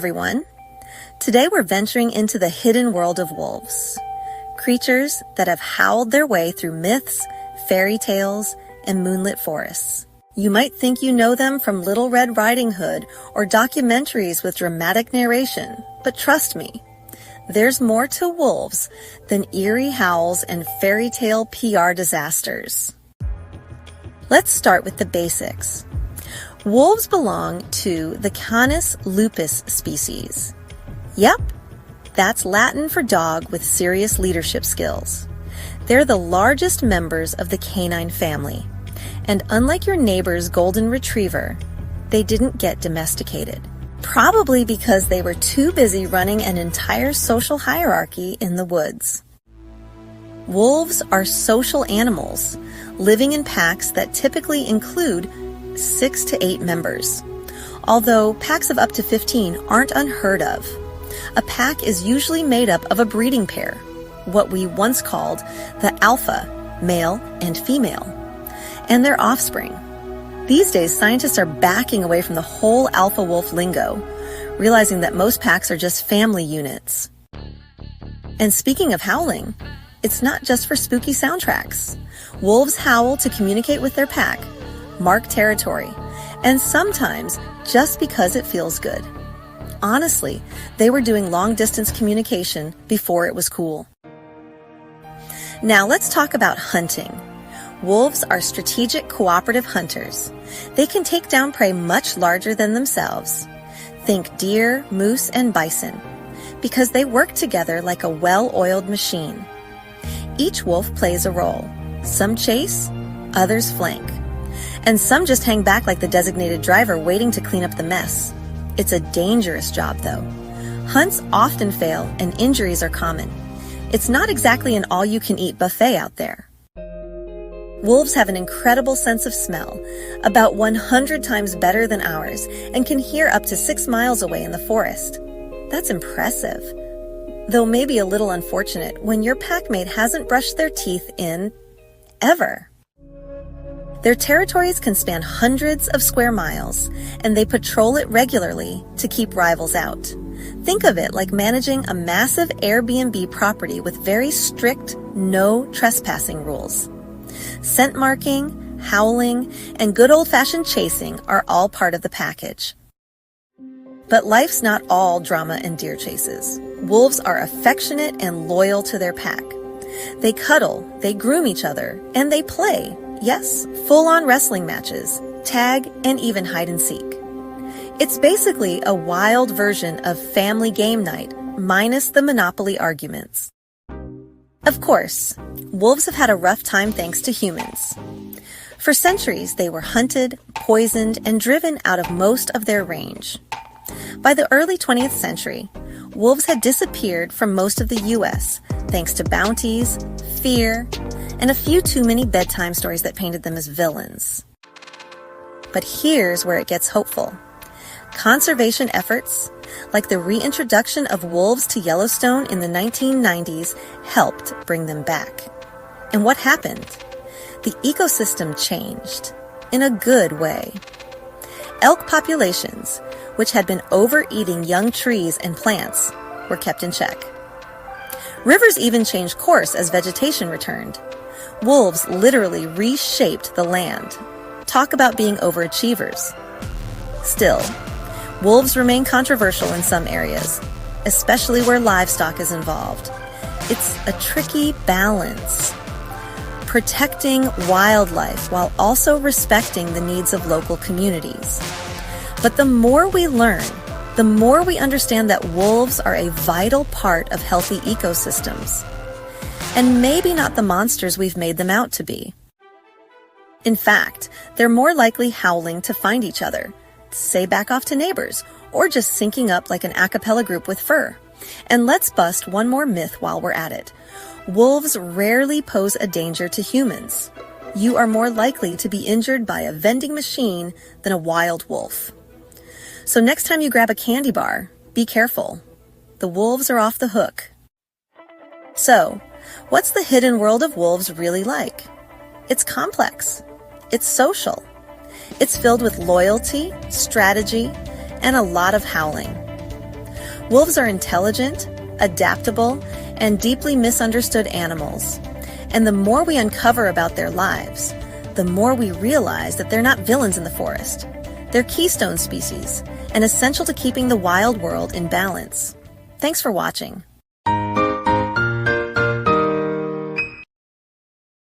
everyone. Today we're venturing into the hidden world of wolves. Creatures that have howled their way through myths, fairy tales, and moonlit forests. You might think you know them from Little Red Riding Hood or documentaries with dramatic narration, but trust me, there's more to wolves than eerie howls and fairy tale PR disasters. Let's start with the basics. Wolves belong to the Canis lupus species. Yep, that's Latin for dog with serious leadership skills. They're the largest members of the canine family, and unlike your neighbor's golden retriever, they didn't get domesticated. Probably because they were too busy running an entire social hierarchy in the woods. Wolves are social animals, living in packs that typically include 6 to 8 members, although packs of up to 15 aren't unheard of. A pack is usually made up of a breeding pair, what we once called the alpha, male and female, and their offspring. These days, scientists are backing away from the whole alpha wolf lingo, realizing that most packs are just family units. And speaking of howling, it's not just for spooky soundtracks. Wolves howl to communicate with their pack, mark territory, and sometimes just because it feels good. Honestly, they were doing long-distance communication before it was cool. Now let's talk about hunting. Wolves are strategic cooperative hunters. They can take down prey much larger than themselves. Think deer, moose, and bison, because they work together like a well-oiled machine. Each wolf plays a role. Some chase, others flank. And some just hang back like the designated driver waiting to clean up the mess. It's a dangerous job, though. Hunts often fail and injuries are common. It's not exactly an all-you-can-eat buffet out there. Wolves have an incredible sense of smell, about 100 times better than ours, and can hear up to 6 miles away in the forest. That's impressive, though maybe a little unfortunate when your packmate hasn't brushed their teeth in ever. Their territories can span hundreds of square miles, and they patrol it regularly to keep rivals out. Think of it like managing a massive Airbnb property with very strict no trespassing rules. Scent marking, howling, and good old-fashioned chasing are all part of the package. But life's not all drama and deer chases. Wolves are affectionate and loyal to their pack. They cuddle, they groom each other, and they play. Yes, full-on wrestling matches, tag, and even hide and seek. It's basically a wild version of family game night, minus the Monopoly arguments. Of course, wolves have had a rough time thanks to humans. For centuries, they were hunted, poisoned, and driven out of most of their range. By the early 20th century, wolves had disappeared from most of the U.S. thanks to bounties, fear, and a few too many bedtime stories that painted them as villains. But here's where it gets hopeful. Conservation efforts, like the reintroduction of wolves to Yellowstone in the 1990s, helped bring them back. And what happened? The ecosystem changed, in a good way. Elk populations, which had been overeating young trees and plants, were kept in check. Rivers even changed course as vegetation returned. Wolves literally reshaped the land. Talk about being overachievers. Still, wolves remain controversial in some areas, especially where livestock is involved. It's a tricky balance. Protecting wildlife while also respecting the needs of local communities. But the more we learn, the more we understand that wolves are a vital part of healthy ecosystems. And maybe not the monsters we've made them out to be. In fact, they're more likely howling to find each other, say back off to neighbors, or just syncing up like an a cappella group with fur. And let's bust one more myth while we're at it. Wolves rarely pose a danger to humans. You are more likely to be injured by a vending machine than a wild wolf. So next time you grab a candy bar, be careful. The wolves are off the hook. So, what's the hidden world of wolves really like? It's complex. It's social. It's filled with loyalty, strategy, and a lot of howling. Wolves are intelligent, adaptable, and deeply misunderstood animals. And the more we uncover about their lives, the more we realize that they're not villains in the forest. They're keystone species and essential to keeping the wild world in balance. Thanks for watching.